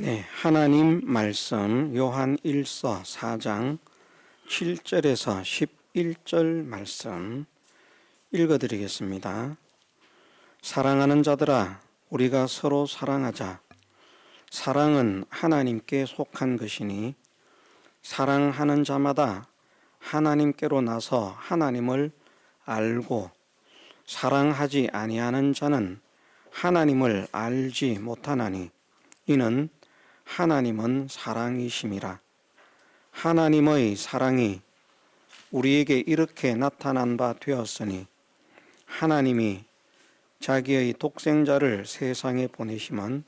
네, 하나님 말씀 요한 1서 4장 7절에서 11절 말씀 읽어드리겠습니다. 사랑하는 자들아, 우리가 서로 사랑하자. 사랑은 하나님께 속한 것이니 사랑하는 자마다 하나님께로 나서 하나님을 알고, 사랑하지 아니하는 자는 하나님을 알지 못하나니 이는 하나님은 사랑이심이라. 하나님의 사랑이 우리에게 이렇게 나타난 바 되었으니 하나님이 자기의 독생자를 세상에 보내심은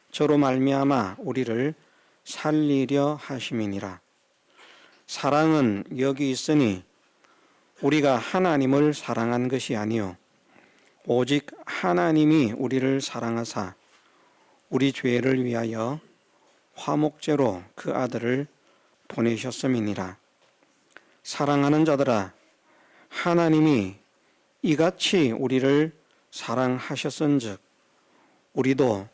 저로 말미암아 우리를 살리려 하심이니라. 사랑은 여기 있으니 우리가 하나님을 사랑한 것이 아니요 오직 하나님이 우리를 사랑하사 우리 죄를 위하여 화목제로 그 아들을 보내셨음이니라. 사랑하는 자들아, 하나님이 이같이 우리를 사랑하셨은즉 우리도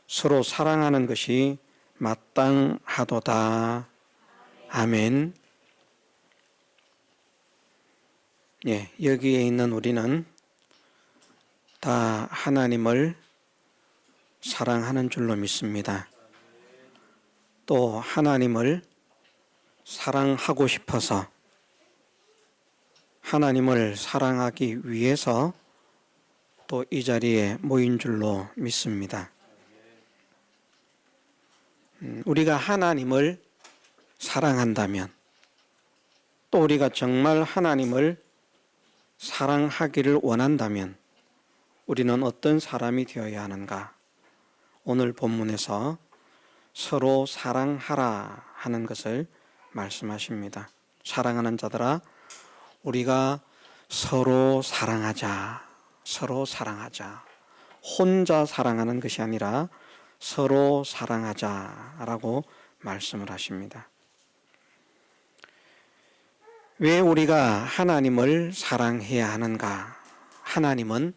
서로 사랑하는 것이 마땅하도다. 아멘. 여기에 있는 우리는 다 하나님을 사랑하는 줄로 믿습니다. 또 하나님을 사랑하고 싶어서, 하나님을 사랑하기 위해서 또 이 자리에 모인 줄로 믿습니다. 우리가 하나님을 사랑한다면, 또 우리가 정말 하나님을 사랑하기를 원한다면 우리는 어떤 사람이 되어야 하는가? 오늘 본문에서 서로 사랑하라 하는 것을 말씀하십니다. 사랑하는 자들아, 우리가 서로 사랑하자. 서로 사랑하자. 혼자 사랑하는 것이 아니라 서로 사랑하자라고 말씀을 하십니다. 왜 우리가 하나님을 사랑해야 하는가? 하나님은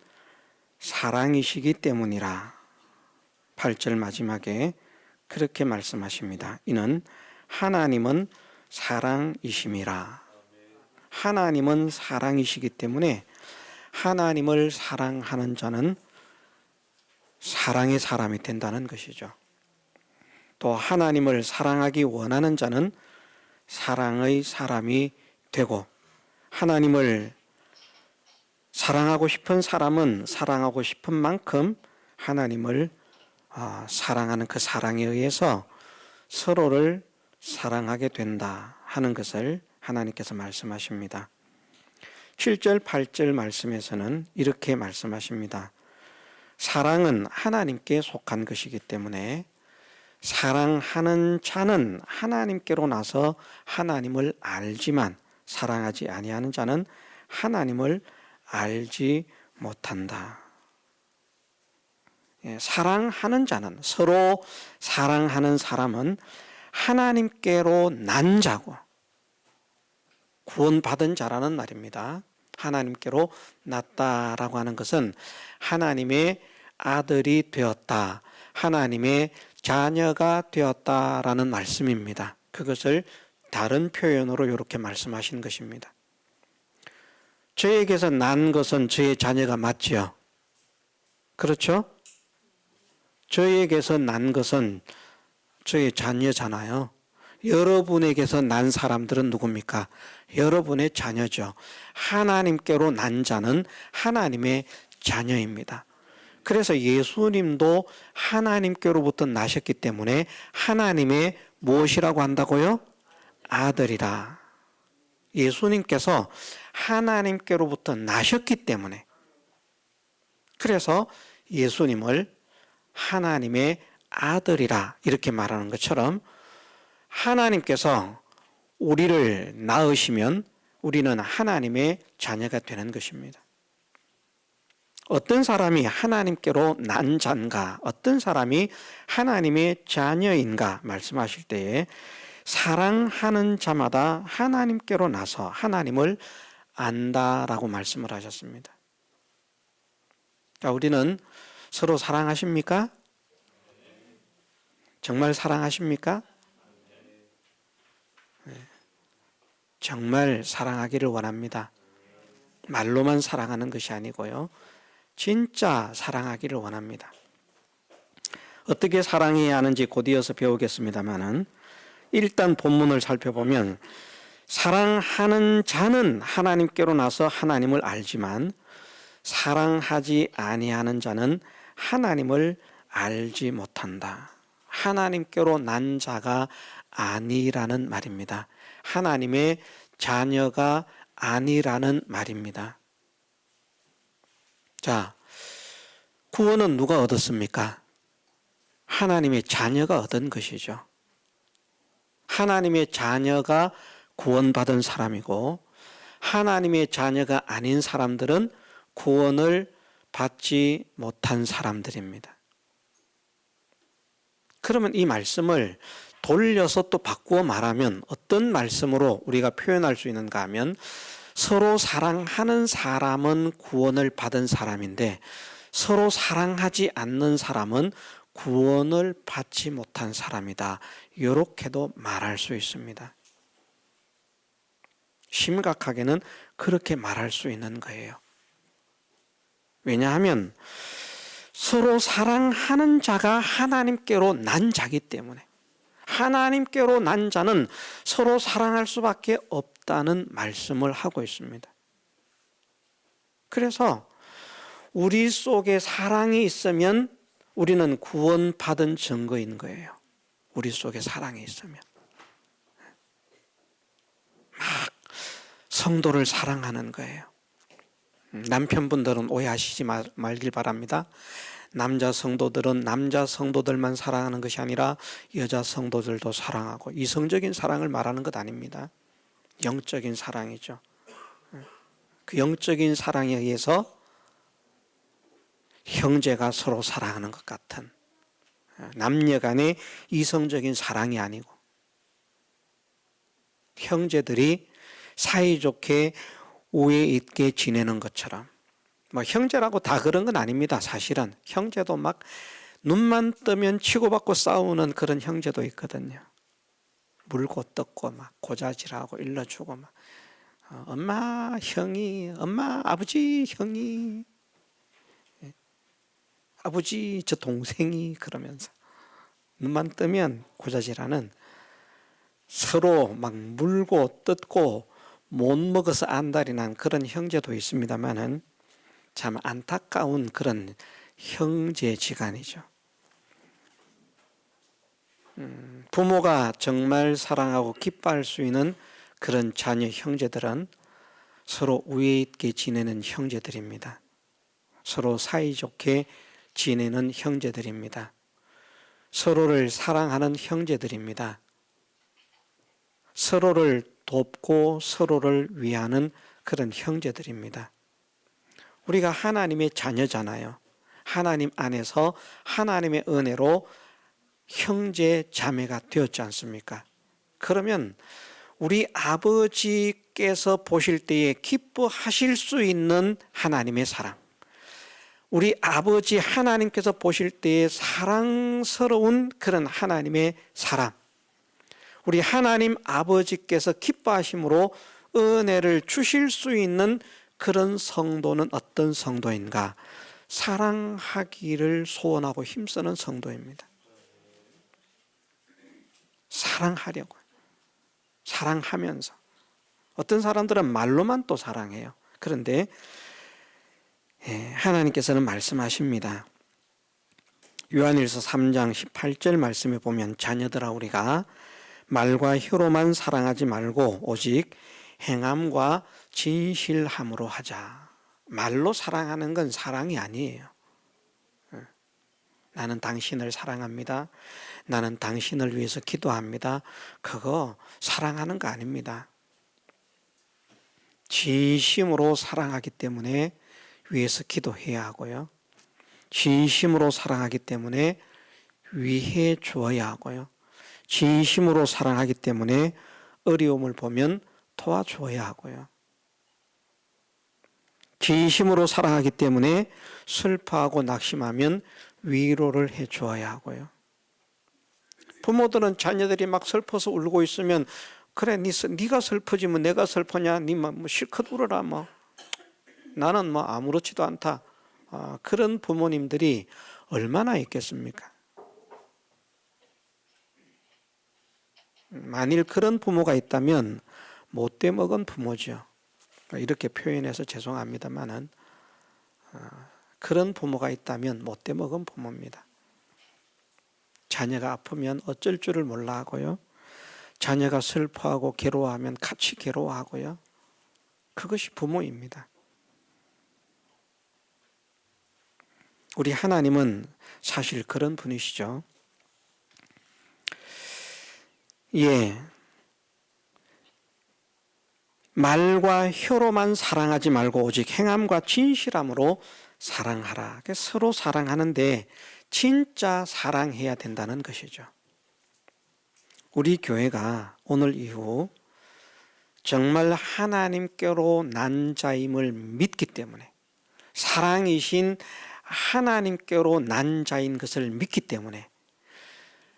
사랑이시기 때문이라. 8절 마지막에 그렇게 말씀하십니다. 이는 하나님은 사랑이심이라. 하나님은 사랑이시기 때문에 하나님을 사랑하는 자는 사랑의 사람이 된다는 것이죠. 또 하나님을 사랑하기 원하는 자는 사랑의 사람이 되고, 하나님을 사랑하고 싶은 사람은 사랑하고 싶은 만큼 하나님을 사랑하는 그 사랑에 의해서 서로를 사랑하게 된다 하는 것을 하나님께서 말씀하십니다. 7절, 8절 말씀에서는 이렇게 말씀하십니다. 사랑은 하나님께 속한 것이기 때문에 사랑하는 자는 하나님께로 나서 하나님을 알지만 사랑하지 아니하는 자는 하나님을 알지 못한다. 사랑하는 자는, 서로 사랑하는 사람은 하나님께로 난 자고 구원받은 자라는 말입니다. 하나님께로 났다라고 하는 것은 하나님의 아들이 되었다, 하나님의 자녀가 되었다라는 말씀입니다. 그것을 다른 표현으로 이렇게 말씀하신 것입니다. 저에게서 난 것은 저의 자녀가 맞지요? 그렇죠? 저에게서 난 것은 저의 자녀잖아요. 여러분에게서 난 사람들은 누굽니까? 여러분의 자녀죠. 하나님께로 난 자는 하나님의 자녀입니다. 그래서 예수님도 하나님께로부터 나셨기 때문에 하나님의 무엇이라고 한다고요? 아들이라. 예수님께서 하나님께로부터 나셨기 때문에, 그래서 예수님을 하나님의 아들이라 이렇게 말하는 것처럼 하나님께서 우리를 낳으시면 우리는 하나님의 자녀가 되는 것입니다. 어떤 사람이 하나님께로 난 자인가, 어떤 사람이 하나님의 자녀인가 말씀하실 때에 사랑하는 자마다 하나님께로 나서 하나님을 안다라고 말씀을 하셨습니다. 자, 우리는 서로 사랑하십니까? 정말 사랑하십니까? 정말 사랑하기를 원합니다. 말로만 사랑하는 것이 아니고요. 진짜 사랑하기를 원합니다. 어떻게 사랑해야 하는지 곧 이어서 배우겠습니다만은 일단 본문을 살펴보면 사랑하는 자는 하나님께로 나서 하나님을 알지만 사랑하지 아니하는 자는 하나님을 알지 못한다. 하나님께로 난 자가 아니라는 말입니다. 하나님의 자녀가 아니라는 말입니다. 자, 구원은 누가 얻었습니까? 하나님의 자녀가 얻은 것이죠. 하나님의 자녀가 구원받은 사람이고 하나님의 자녀가 아닌 사람들은 구원을 받지 못한 사람들입니다. 그러면 이 말씀을 돌려서 또 바꾸어 말하면 어떤 말씀으로 우리가 표현할 수 있는가 하면 서로 사랑하는 사람은 구원을 받은 사람인데 서로 사랑하지 않는 사람은 구원을 받지 못한 사람이다. 이렇게도 말할 수 있습니다. 심각하게는 그렇게 말할 수 있는 거예요. 왜냐하면 서로 사랑하는 자가 하나님께로 난 자기 때문에 하나님께로 난 자는 서로 사랑할 수밖에 없다는 말씀을 하고 있습니다. 그래서 우리 속에 사랑이 있으면 우리는 구원받은 증거인 거예요. 우리 속에 사랑이 있으면 막 성도를 사랑하는 거예요. 남편분들은 오해하시지 말길 바랍니다. 남자 성도들은 남자 성도들만 사랑하는 것이 아니라 여자 성도들도 사랑하고 이성적인 사랑을 말하는 것 아닙니다. 영적인 사랑이죠. 그 영적인 사랑에 의해서 형제가 서로 사랑하는 것 같은 남녀 간의 이성적인 사랑이 아니고 형제들이 사이좋게 오해 있게 지내는 것처럼 형제라고 다 그런 건 아닙니다. 사실은 형제도 막 눈만 뜨면 치고받고 싸우는 그런 형제도 있거든요. 물고 뜯고 막 고자질하고 일러주고 막 엄마 형이 엄마 아버지 형이 아버지 저 동생이 그러면서 눈만 뜨면 고자질하는 서로 막 물고 뜯고 못 먹어서 안달이 난 그런 형제도 있습니다만은 참 안타까운 그런 형제지간이죠. 부모가 정말 사랑하고 기뻐할 수 있는 그런 자녀 형제들은 서로 우애 있게 지내는 형제들입니다. 서로 사이좋게 지내는 형제들입니다. 서로를 사랑하는 형제들입니다. 서로를 돕고 서로를 위하는 그런 형제들입니다. 우리가 하나님의 자녀잖아요. 하나님 안에서 하나님의 은혜로 형제 자매가 되었지 않습니까? 그러면 우리 아버지께서 보실 때에 기뻐하실 수 있는 하나님의 사랑, 우리 아버지 하나님께서 보실 때에 사랑스러운 그런 하나님의 사랑, 우리 하나님 아버지께서 기뻐하심으로 은혜를 주실 수 있는 그런 성도는 어떤 성도인가? 사랑하기를 소원하고 힘쓰는 성도입니다. 사랑하려고. 사랑하면서. 어떤 사람들은 말로만 또 사랑해요. 그런데 하나님께서는 말씀하십니다. 요한일서 3장 18절 말씀에 보면 자녀들아 우리가 말과 혀로만 사랑하지 말고 오직 행함과 진실함으로 하자. 말로 사랑하는 건 사랑이 아니에요. 나는 당신을 사랑합니다. 나는 당신을 위해서 기도합니다. 그거 사랑하는 거 아닙니다. 진심으로 사랑하기 때문에 위해서 기도해야 하고요. 진심으로 사랑하기 때문에 위해 주어야 하고요. 진심으로 사랑하기 때문에 어려움을 보면 도와주어야 하고요. 진심으로 사랑하기 때문에 슬퍼하고 낙심하면 위로를 해 주어야 하고요. 부모들은 자녀들이 막 슬퍼서 울고 있으면 그래 네가 슬프지 뭐 내가 슬퍼냐 네 뭐 실컷 울어라 뭐 나는 뭐 아무렇지도 않다. 그런 부모님들이 얼마나 있겠습니까? 만일 그런 부모가 있다면 못돼 먹은 부모죠. 이렇게 표현해서 죄송합니다만은 그런 부모가 있다면 못돼 먹은 부모입니다. 자녀가 아프면 어쩔 줄을 몰라 하고요. 자녀가 슬퍼하고 괴로워하면 같이 괴로워하고요. 그것이 부모입니다. 우리 하나님은 사실 그런 분이시죠. 예. 말과 혀로만 사랑하지 말고 오직 행함과 진실함으로 사랑하라. 서로 사랑하는데 진짜 사랑해야 된다는 것이죠. 우리 교회가 오늘 이후 정말 하나님께로 난 자임을 믿기 때문에 사랑이신 하나님께로 난 자인 것을 믿기 때문에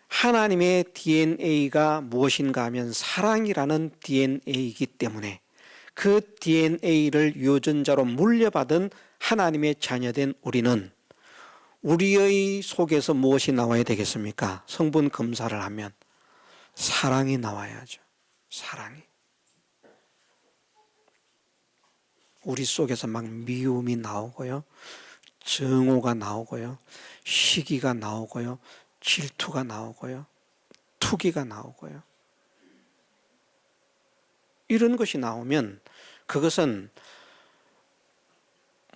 하나님의 DNA가 무엇인가 하면 사랑이라는 DNA이기 때문에 그 DNA를 유전자로 물려받은 하나님의 자녀된 우리는 우리의 속에서 무엇이 나와야 되겠습니까? 성분 검사를 하면 사랑이 나와야죠. 사랑이. 우리 속에서 막 미움이 나오고요. 증오가 나오고요. 시기가 나오고요. 질투가 나오고요. 투기가 나오고요. 이런 것이 나오면 그것은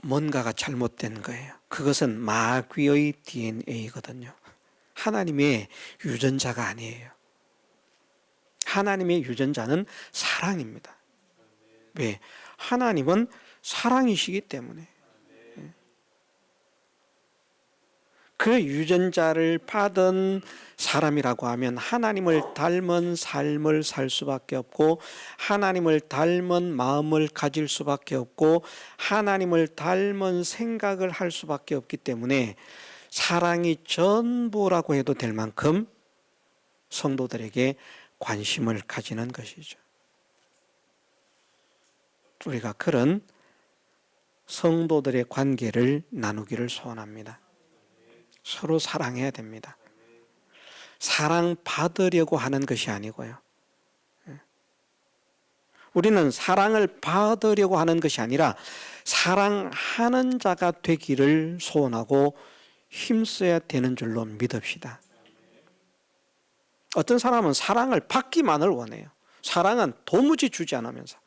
뭔가가 잘못된 거예요. 그것은 마귀의 DNA거든요. 하나님의 유전자가 아니에요. 하나님의 유전자는 사랑입니다. 왜? 하나님은 사랑이시기 때문에. 그 유전자를 받은 사람이라고 하면 하나님을 닮은 삶을 살 수밖에 없고 하나님을 닮은 마음을 가질 수밖에 없고 하나님을 닮은 생각을 할 수밖에 없기 때문에 사랑이 전부라고 해도 될 만큼 성도들에게 관심을 가지는 것이죠. 우리가 그런 성도들의 관계를 나누기를 소원합니다. 서로 사랑해야 됩니다. 사랑받으려고 하는 것이 아니고요. 우리는 사랑을 받으려고 하는 것이 아니라 사랑하는 자가 되기를 소원하고 힘써야 되는 줄로 믿읍시다. 어떤 사람은 사랑을 받기만을 원해요. 사랑은 도무지 주지 않으면서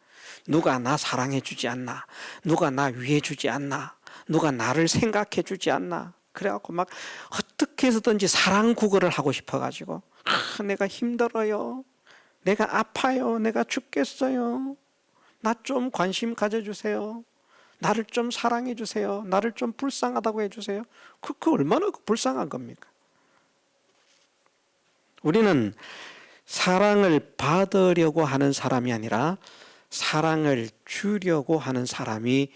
누가 나 사랑해 주지 않나, 누가 나 위해 주지 않나, 누가 나를 생각해 주지 않나, 그래갖고 막 어떻게 해서든지 사랑 구걸을 하고 싶어가지고 내가 힘들어요, 내가 아파요, 내가 죽겠어요, 나 좀 관심 가져주세요, 나를 좀 사랑해 주세요, 나를 좀 불쌍하다고 해주세요. 그 얼마나 불쌍한 겁니까? 우리는 사랑을 받으려고 하는 사람이 아니라 사랑을 주려고 하는 사람이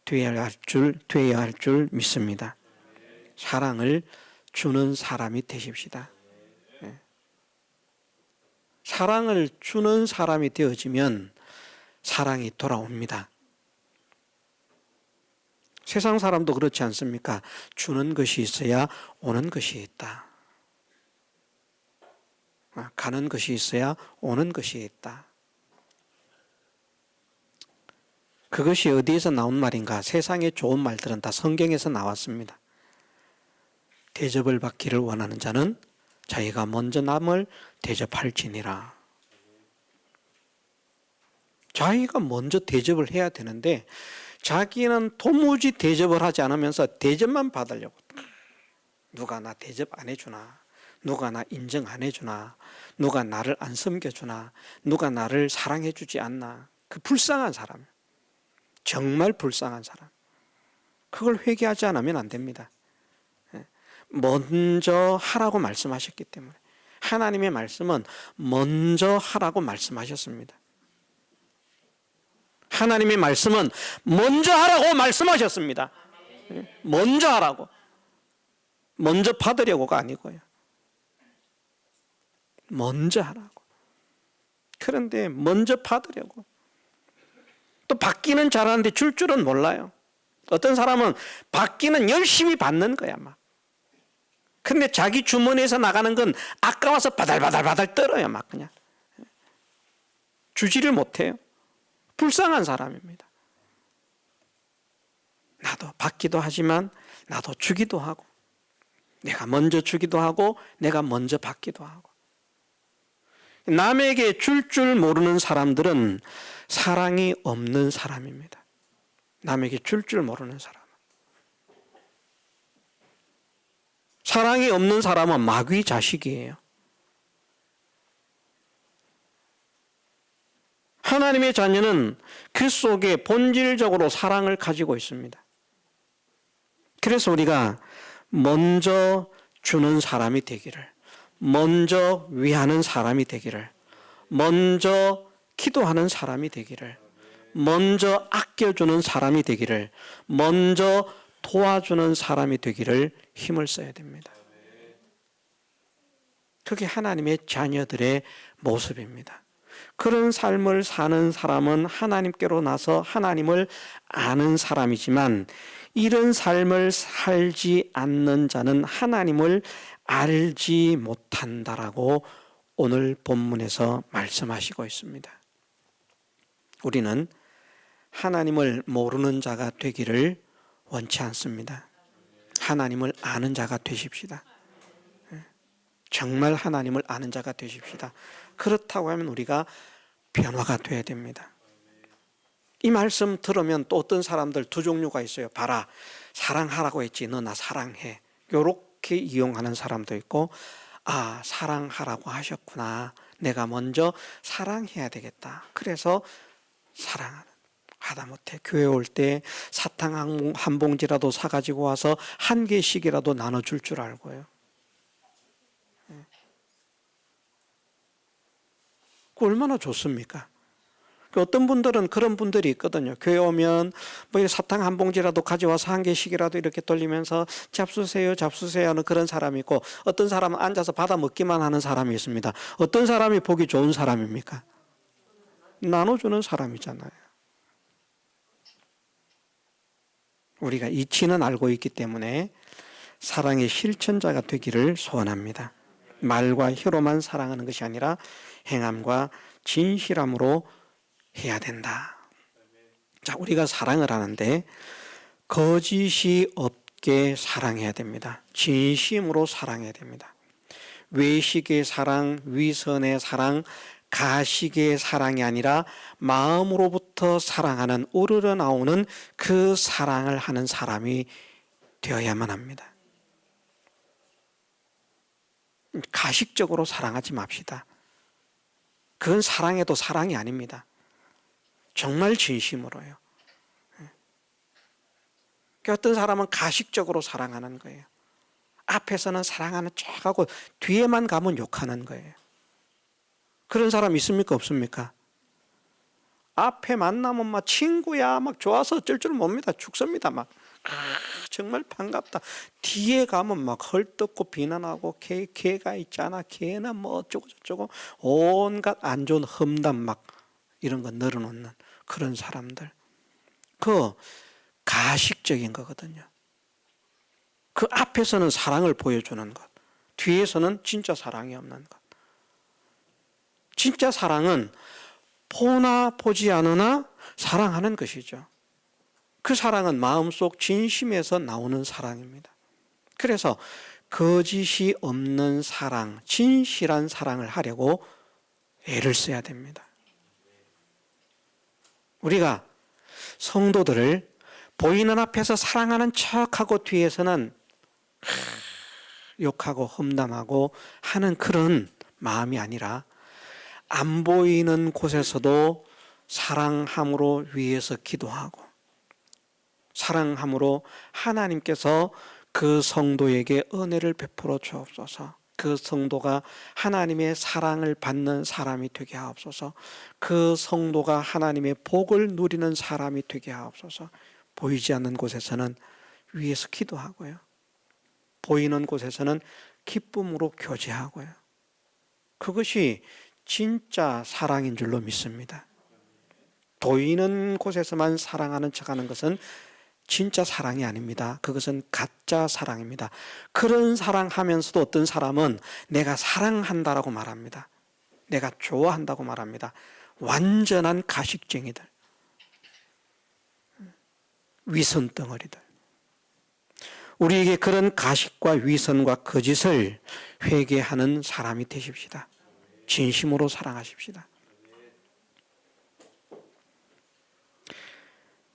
되어야 할 줄 믿습니다. 사랑을 주는 사람이 되십시다. 사랑을 주는 사람이 되어지면 사랑이 돌아옵니다. 세상 사람도 그렇지 않습니까? 주는 것이 있어야 오는 것이 있다. 가는 것이 있어야 오는 것이 있다. 그것이 어디에서 나온 말인가? 세상의 좋은 말들은 다 성경에서 나왔습니다. 대접을 받기를 원하는 자는 자기가 먼저 남을 대접할지니라. 자기가 먼저 대접을 해야 되는데 자기는 도무지 대접을 하지 않으면서 대접만 받으려고. 누가 나 대접 안 해주나, 누가 나 인정 안 해주나, 누가 나를 안 섬겨주나, 누가 나를 사랑해 주지 않나. 그 불쌍한 사람, 정말 불쌍한 사람, 그걸 회개하지 않으면 안 됩니다. 먼저 하라고 말씀하셨기 때문에. 하나님의 말씀은 먼저 하라고 말씀하셨습니다. 하나님의 말씀은 먼저 하라고 말씀하셨습니다. 먼저 하라고. 먼저 받으려고가 아니고요. 먼저 하라고. 그런데 먼저 받으려고. 또 받기는 잘하는데 줄 줄은 몰라요. 어떤 사람은 받기는 열심히 받는 거야 막. 근데 자기 주머니에서 나가는 건 아까워서 바달바달바달 떨어요 막 그냥. 주지를 못해요. 불쌍한 사람입니다. 나도 받기도 하지만 나도 주기도 하고, 내가 먼저 주기도 하고 내가 먼저 받기도 하고. 남에게 줄 줄 모르는 사람들은 사랑이 없는 사람입니다. 남에게 줄 줄 모르는 사람. 사랑이 없는 사람은 마귀 자식이에요. 하나님의 자녀는 그 속에 본질적으로 사랑을 가지고 있습니다. 그래서 우리가 먼저 주는 사람이 되기를, 먼저 위하는 사람이 되기를, 먼저 기도하는 사람이 되기를, 먼저 아껴주는 사람이 되기를, 먼저 도와주는 사람이 되기를 힘을 써야 됩니다. 그게 하나님의 자녀들의 모습입니다. 그런 삶을 사는 사람은 하나님께로 나서 하나님을 아는 사람이지만, 이런 삶을 살지 않는 자는 하나님을 알지 못한다라고 오늘 본문에서 말씀하시고 있습니다. 우리는 하나님을 모르는 자가 되기를 원치 않습니다. 하나님을 아는 자가 되십시다. 정말 하나님을 아는 자가 되십시다. 그렇다고 하면 우리가 변화가 돼야 됩니다. 이 말씀 들으면 또 어떤 사람들 두 종류가 있어요. 봐라, 사랑하라고 했지 너 나 사랑해. 이렇게 이용하는 사람도 있고, 아 사랑하라고 하셨구나, 내가 먼저 사랑해야 되겠다, 그래서 사랑하는. 하다못해 교회 올 때 사탕 한 봉지라도 사가지고 와서 한 개씩이라도 나눠줄 줄 알고요. 얼마나 좋습니까? 어떤 분들은 그런 분들이 있거든요. 교회 오면 뭐 사탕 한 봉지라도 가져와서 한 개씩이라도 이렇게 돌리면서 잡수세요 잡수세요 하는 그런 사람이 있고, 어떤 사람은 앉아서 받아 먹기만 하는 사람이 있습니다. 어떤 사람이 보기 좋은 사람입니까? 나눠주는 사람이잖아요. 우리가 이치는 알고 있기 때문에 사랑의 실천자가 되기를 소원합니다. 말과 혀로만 사랑하는 것이 아니라 행함과 진실함으로 해야 된다. 자, 우리가 사랑을 하는데 거짓이 없게 사랑해야 됩니다. 진심으로 사랑해야 됩니다. 외식의 사랑, 위선의 사랑, 가식의 사랑이 아니라 마음으로부터 사랑하는, 우러러나오는 그 사랑을 하는 사람이 되어야만 합니다. 가식적으로 사랑하지 맙시다. 그건 사랑해도 사랑이 아닙니다. 정말 진심으로요. 어떤 사람은 가식적으로 사랑하는 거예요. 앞에서는 사랑하는 척하고 뒤에만 가면 욕하는 거예요. 그런 사람 있습니까 없습니까? 앞에 만나면 막 친구야 막 좋아서 어쩔 줄 멉니다. 죽습니다. 막 정말 반갑다. 뒤에 가면 막 헐뜯고 비난하고 걔가 있잖아, 걔는 뭐 어쩌고 저쩌고 온갖 안 좋은 험담 막 이런 거 늘어놓는 그런 사람들, 그 가식적인 거거든요. 그 앞에서는 사랑을 보여주는 것, 뒤에서는 진짜 사랑이 없는 것. 진짜 사랑은 보나 보지 않으나 사랑하는 것이죠. 그 사랑은 마음속 진심에서 나오는 사랑입니다. 그래서 거짓이 없는 사랑, 진실한 사랑을 하려고 애를 써야 됩니다. 우리가 성도들을 보이는 앞에서 사랑하는 척하고 뒤에서는 욕하고 험담하고 하는 그런 마음이 아니라, 안 보이는 곳에서도 사랑함으로 위에서 기도하고, 사랑함으로 하나님께서 그 성도에게 은혜를 베풀어 주옵소서, 그 성도가 하나님의 사랑을 받는 사람이 되게 하옵소서, 그 성도가 하나님의 복을 누리는 사람이 되게 하옵소서. 보이지 않는 곳에서는 위에서 기도하고요, 보이는 곳에서는 기쁨으로 교제하고요. 그것이 진짜 사랑인 줄로 믿습니다. 보이는 곳에서만 사랑하는 척하는 것은 진짜 사랑이 아닙니다. 그것은 가짜 사랑입니다. 그런 사랑하면서도 어떤 사람은 내가 사랑한다라고 말합니다. 내가 좋아한다고 말합니다. 완전한 가식쟁이들, 위선 덩어리들. 우리에게 그런 가식과 위선과 거짓을 회개하는 사람이 되십시다. 진심으로 사랑하십시다.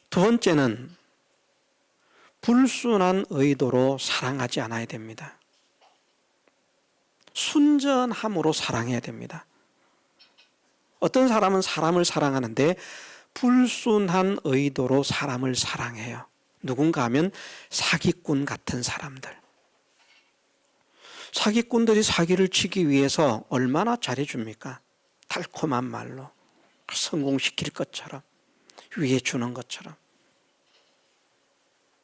두 번째는 불순한 의도로 사랑하지 않아야 됩니다. 순전함으로 사랑해야 됩니다. 어떤 사람은 사람을 사랑하는데 불순한 의도로 사람을 사랑해요. 누군가 하면 사기꾼 같은 사람들. 사기꾼들이 사기를 치기 위해서 얼마나 잘해줍니까? 달콤한 말로 성공시킬 것처럼, 위해 주는 것처럼.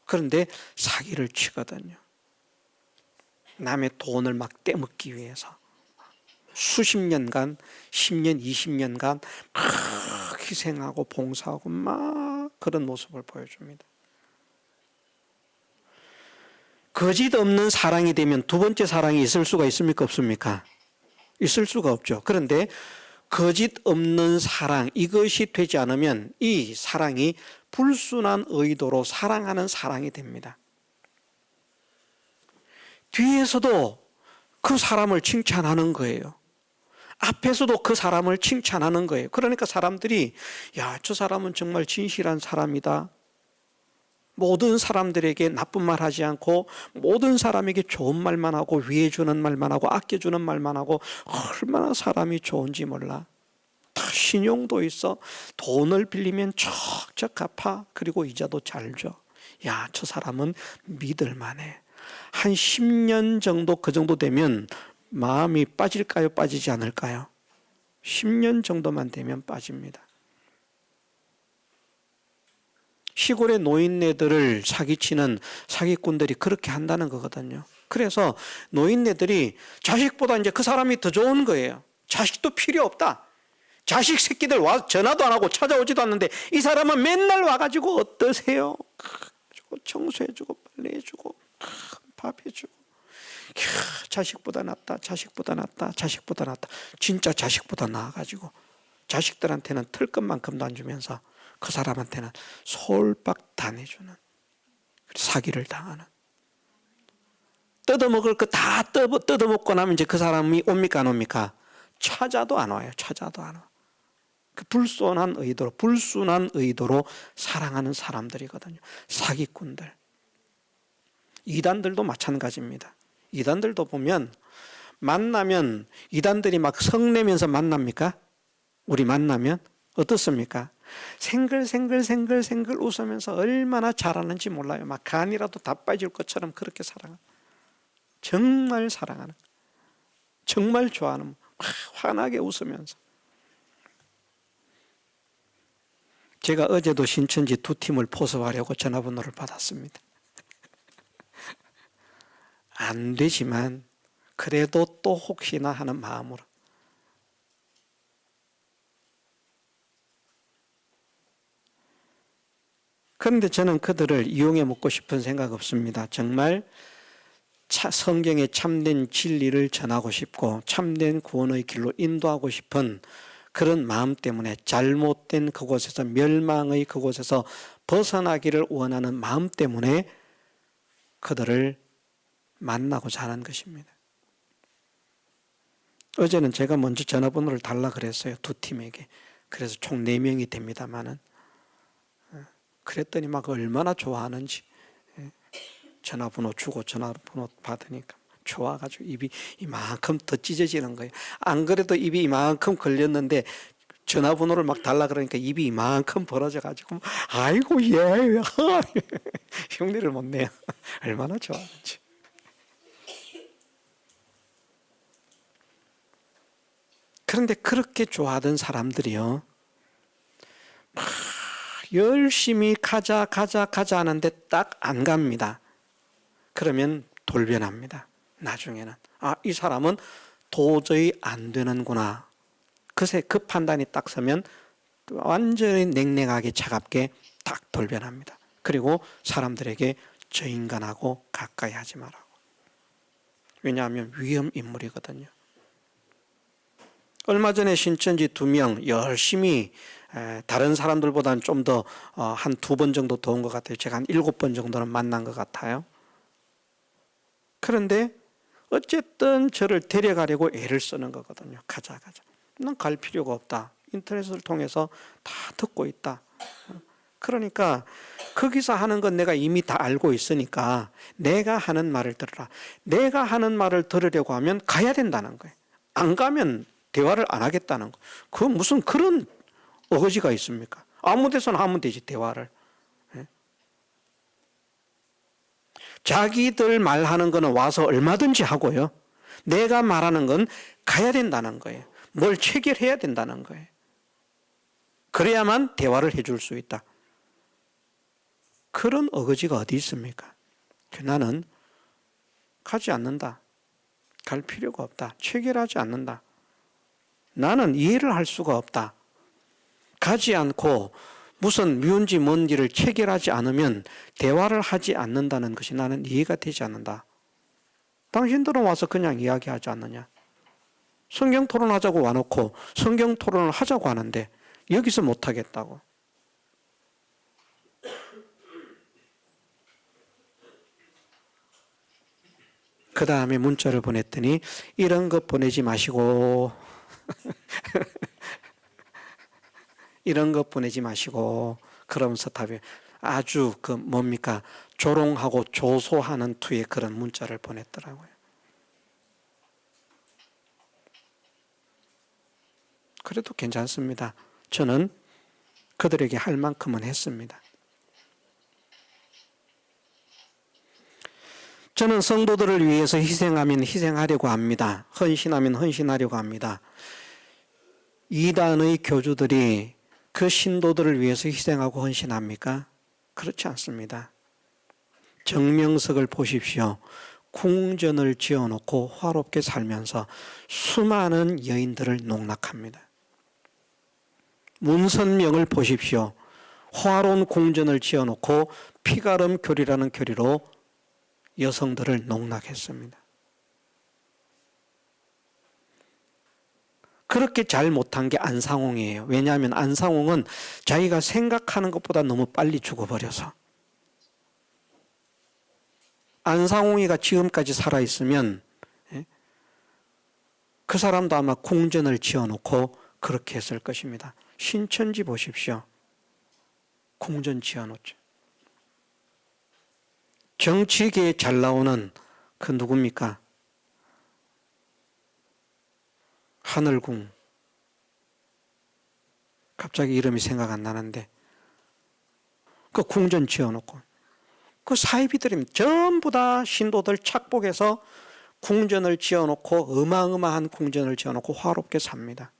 그런데 사기를 치거든요. 남의 돈을 막 떼먹기 위해서 수십 년간, 10년, 20년간 막 희생하고 봉사하고 막 그런 모습을 보여줍니다. 거짓 없는 사랑이 되면 두 번째 사랑이 있을 수가 있습니까? 없습니까? 있을 수가 없죠. 그런데 거짓 없는 사랑, 이것이 되지 않으면 이 사랑이 불순한 의도로 사랑하는 사랑이 됩니다. 뒤에서도 그 사람을 칭찬하는 거예요. 앞에서도 그 사람을 칭찬하는 거예요. 그러니까 사람들이 야, 저 사람은 정말 진실한 사람이다. 모든 사람들에게 나쁜 말 하지 않고 모든 사람에게 좋은 말만 하고 위해 주는 말만 하고 아껴주는 말만 하고 얼마나 사람이 좋은지 몰라. 다 신용도 있어. 돈을 빌리면 척척 갚아. 그리고 이자도 잘 줘. 야, 저 사람은 믿을 만해. 한 10년 정도 그 정도 되면 마음이 빠질까요? 빠지지 않을까요? 10년 정도만 되면 빠집니다. 시골의 노인네들을 사기치는 사기꾼들이 그렇게 한다는 거거든요. 그래서 노인네들이 자식보다 이제 그 사람이 더 좋은 거예요. 자식도 필요 없다. 자식 새끼들 와 전화도 안 하고 찾아오지도 않는데 이 사람은 맨날 와가지고 어떠세요? 청소해주고 빨래해주고 밥해주고 자식보다 낫다. 자식보다 낫다. 자식보다 낫다. 진짜 자식보다 나아가지고 자식들한테는 털끝만큼도 안 주면서 그 사람한테는 솔박 다 내주는, 사기를 당하는. 뜯어먹을 거 다 뜯어먹고 나면 이제 그 사람이 옵니까 안 옵니까? 찾아도 안 와요. 찾아도 안 와. 그 불순한 의도로 사랑하는 사람들이거든요. 사기꾼들. 이단들도 마찬가지입니다. 이단들도 보면 만나면 이단들이 막 성내면서 만납니까? 우리 만나면 어떻습니까? 생글생글 웃으면서 얼마나 잘하는지 몰라요. 막 간이라도 다 빠질 것처럼 그렇게 사랑하는, 정말 사랑하는, 정말 좋아하는, 환하게 웃으면서. 제가 어제도 신천지 두 팀을 포섭하려고 전화번호를 받았습니다. 안 되지만 그래도 또 혹시나 하는 마음으로. 그런데 저는 그들을 이용해 먹고 싶은 생각 없습니다. 정말 성경의 참된 진리를 전하고 싶고 참된 구원의 길로 인도하고 싶은 그런 마음 때문에, 잘못된 그곳에서, 멸망의 그곳에서 벗어나기를 원하는 마음 때문에 그들을 만나고자 하는 것입니다. 어제는 제가 먼저 전화번호를 달라 그랬어요. 두 팀에게. 그래서 총 4명이 됩니다만은. 그랬더니 막 얼마나 좋아하는지. 전화번호 주고 전화번호 받으니까 좋아가지고 입이 이만큼 더 찢어지는 거예요. 안 그래도 입이 이만큼 걸렸는데 전화번호를 막 달라 그러니까 입이 이만큼 벌어져가지고 아이고 예 흉내를 못 내요. 얼마나 좋아하는지. 그런데 그렇게 좋아하던 사람들이요, 막 열심히 가자 하는데 딱 안 갑니다. 그러면 돌변합니다. 나중에는 이 사람은 도저히 안 되는구나. 그 판단이 딱 서면 완전히 냉랭하게 차갑게 딱 돌변합니다. 그리고 사람들에게 저 인간하고 가까이 하지 말라고. 왜냐하면 위험 인물이거든요. 얼마 전에 신천지 2명 열심히 다른 사람들보다는 좀 더 한 2번 정도 더 온 것 같아요. 제가 한 7번 정도는 만난 것 같아요. 그런데 어쨌든 저를 데려가려고 애를 쓰는 거거든요. 가자. 난 갈 필요가 없다. 인터넷을 통해서 다 듣고 있다. 그러니까 거기서 하는 건 내가 이미 다 알고 있으니까 내가 하는 말을 들으라. 내가 하는 말을 들으려고 하면 가야 된다는 거예요. 안 가면 대화를 안 하겠다는 거. 그 무슨 그런 어거지가 있습니까? 아무 데서나 하면 되지 대화를. 자기들 말하는 거는 와서 얼마든지 하고요. 내가 말하는 건 가야 된다는 거예요. 뭘 체결해야 된다는 거예요. 그래야만 대화를 해줄 수 있다. 그런 어거지가 어디 있습니까? 나는 가지 않는다. 갈 필요가 없다. 체결하지 않는다. 나는 이해를 할 수가 없다. 가지 않고 무슨 묘인지 뭔지를 체결하지 않으면 대화를 하지 않는다는 것이 나는 이해가 되지 않는다. 당신들은 와서 그냥 이야기하지 않느냐. 성경 토론하자고 와놓고 성경 토론을 하자고 하는데 여기서 못하겠다고. 그 다음에 문자를 보냈더니 이런 것 보내지 마시고 이런 것 보내지 마시고 그러면서 답이 아주 뭡니까 조롱하고 조소하는 투의 그런 문자를 보냈더라고요. 그래도 괜찮습니다. 저는 그들에게 할 만큼은 했습니다. 저는 성도들을 위해서 희생하면 희생하려고 합니다. 헌신하면 헌신하려고 합니다. 이단의 교주들이 그 신도들을 위해서 희생하고 헌신합니까? 그렇지 않습니다. 정명석을 보십시오. 궁전을 지어놓고 화롭게 살면서 수많은 여인들을 농락합니다. 문선명을 보십시오. 화로운 궁전을 지어놓고 피가름 교리라는 교리로 여성들을 농락했습니다. 그렇게 잘 못한 게 안상홍이에요. 왜냐하면 안상홍은 자기가 생각하는 것보다 너무 빨리 죽어버려서. 안상홍이가 지금까지 살아있으면 그 사람도 아마 궁전을 지어놓고 그렇게 했을 것입니다. 신천지 보십시오. 궁전 지어놓죠. 정치계에 잘 나오는 그 누굽니까? 하늘궁. 갑자기 이름이 생각 안 나는데 그 궁전 지어놓고 그 사이비들이 전부 다 신도들 착복해서 궁전을 지어놓고 어마어마한 궁전을 지어놓고 화롭게 삽니다.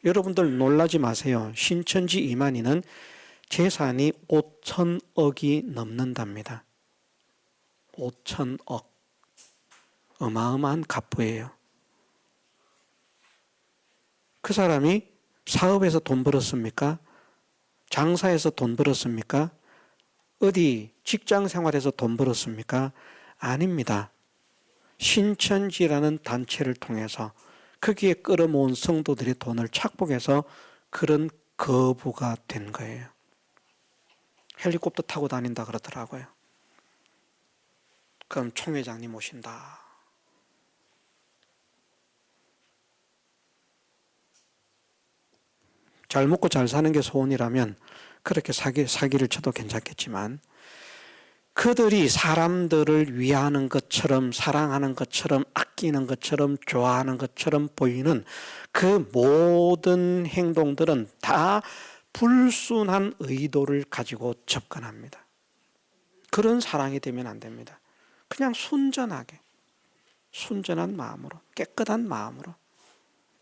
여러분들 놀라지 마세요. 신천지 이만희는 재산이 5천억이 넘는답니다. 5천억. 어마어마한 갑부예요. 그 사람이 사업에서 돈 벌었습니까? 장사에서 돈 벌었습니까? 어디 직장 생활에서 돈 벌었습니까? 아닙니다. 신천지라는 단체를 통해서 거기에 끌어모은 성도들의 돈을 착복해서 그런 거부가 된 거예요. 헬리콥터 타고 다닌다 그러더라고요. 그럼 총회장님 오신다. 잘 먹고 잘 사는 게 소원이라면 그렇게 사기를 쳐도 괜찮겠지만 그들이 사람들을 위하는 것처럼 사랑하는 것처럼 아끼는 것처럼 좋아하는 것처럼 보이는 그 모든 행동들은 다 불순한 의도를 가지고 접근합니다. 그런 사랑이 되면 안 됩니다. 그냥 순전하게 순전한 마음으로 깨끗한 마음으로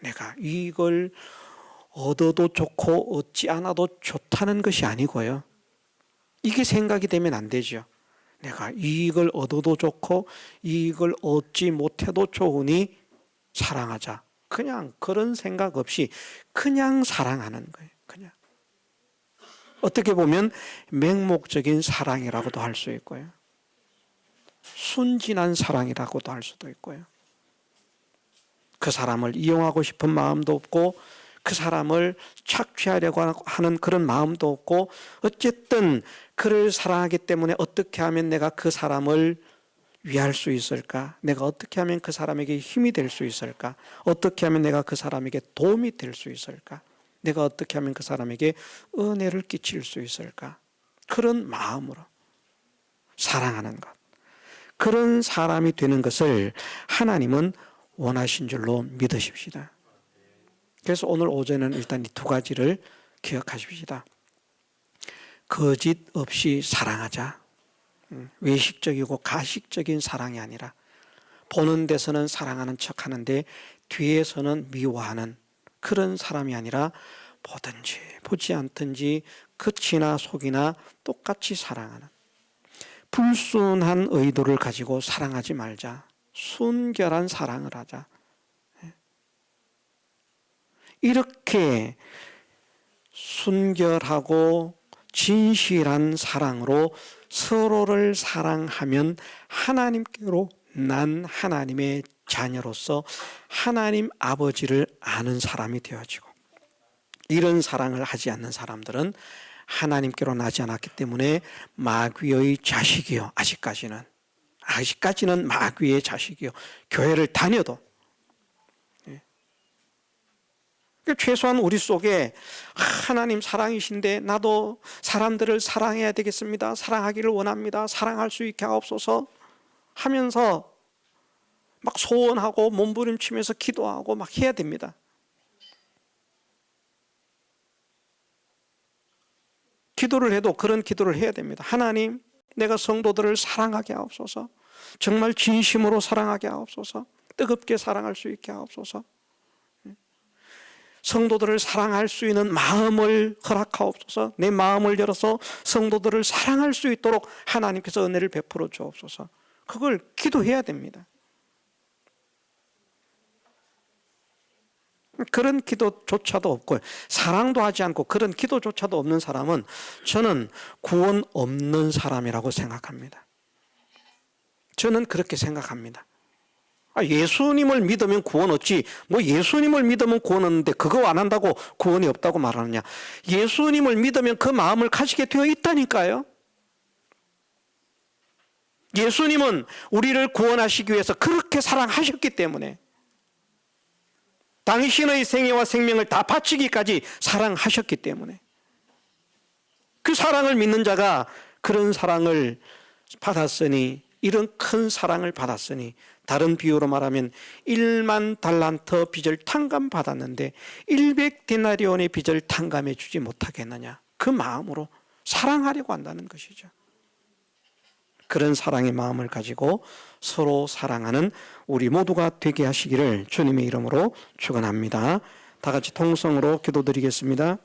내가 이걸 얻어도 좋고 얻지 않아도 좋다는 것이 아니고요. 이게 생각이 되면 안 되죠. 내가 이익을 얻어도 좋고 이익을 얻지 못해도 좋으니 사랑하자. 그냥 그런 생각 없이 그냥 사랑하는 거예요. 그냥. 어떻게 보면 맹목적인 사랑이라고도 할 수 있고요. 순진한 사랑이라고도 할 수도 있고요. 그 사람을 이용하고 싶은 마음도 없고 그 사람을 착취하려고 하는 그런 마음도 없고 어쨌든 그를 사랑하기 때문에 어떻게 하면 내가 그 사람을 위할 수 있을까? 내가 어떻게 하면 그 사람에게 힘이 될 수 있을까? 어떻게 하면 내가 그 사람에게 도움이 될 수 있을까? 내가 어떻게 하면 그 사람에게 은혜를 끼칠 수 있을까? 그런 마음으로 사랑하는 것. 그런 사람이 되는 것을 하나님은 원하신 줄로 믿으십시다. 그래서 오늘 오전에는 일단 이 두 가지를 기억하십시다. 거짓 없이 사랑하자. 외식적이고 가식적인 사랑이 아니라 보는 데서는 사랑하는 척하는데 뒤에서는 미워하는 그런 사람이 아니라 보든지 보지 않든지 그치나 속이나 똑같이 사랑하는 불순한 의도를 가지고 사랑하지 말자. 순결한 사랑을 하자. 이렇게 순결하고 진실한 사랑으로 서로를 사랑하면 하나님께로 난 하나님의 자녀로서 하나님 아버지를 아는 사람이 되어지고 이런 사랑을 하지 않는 사람들은 하나님께로 나지 않았기 때문에 마귀의 자식이요. 아직까지는 마귀의 자식이요. 교회를 다녀도 최소한 우리 속에 하나님 사랑이신데 나도 사람들을 사랑해야 되겠습니다. 사랑하기를 원합니다. 사랑할 수 있게 하옵소서 하면서 막 소원하고 몸부림치면서 기도하고 막 해야 됩니다. 기도를 해도 그런 기도를 해야 됩니다. 하나님, 내가 성도들을 사랑하게 하옵소서. 정말 진심으로 사랑하게 하옵소서. 뜨겁게 사랑할 수 있게 하옵소서. 성도들을 사랑할 수 있는 마음을 허락하옵소서. 내 마음을 열어서 성도들을 사랑할 수 있도록 하나님께서 은혜를 베풀어 주옵소서. 그걸 기도해야 됩니다. 그런 기도조차도 없고 사랑도 하지 않고 그런 기도조차도 없는 사람은 저는 구원 없는 사람이라고 생각합니다. 저는 그렇게 생각합니다. 예수님을 믿으면 구원 얻지 뭐 예수님을 믿으면 구원 얻는데 그거 안 한다고 구원이 없다고 말하느냐. 예수님을 믿으면 그 마음을 가지게 되어 있다니까요. 예수님은 우리를 구원하시기 위해서 그렇게 사랑하셨기 때문에 당신의 생애와 생명을 다 바치기까지 사랑하셨기 때문에 그 사랑을 믿는 자가 그런 사랑을 받았으니 이런 큰 사랑을 받았으니 다른 비유로 말하면 1만 달란트 빚을 탕감받았는데 100데나리온의 빚을 탕감해 주지 못하겠느냐. 그 마음으로 사랑하려고 한다는 것이죠. 그런 사랑의 마음을 가지고 서로 사랑하는 우리 모두가 되게 하시기를 주님의 이름으로 축원합니다. 다 같이 통성으로 기도드리겠습니다.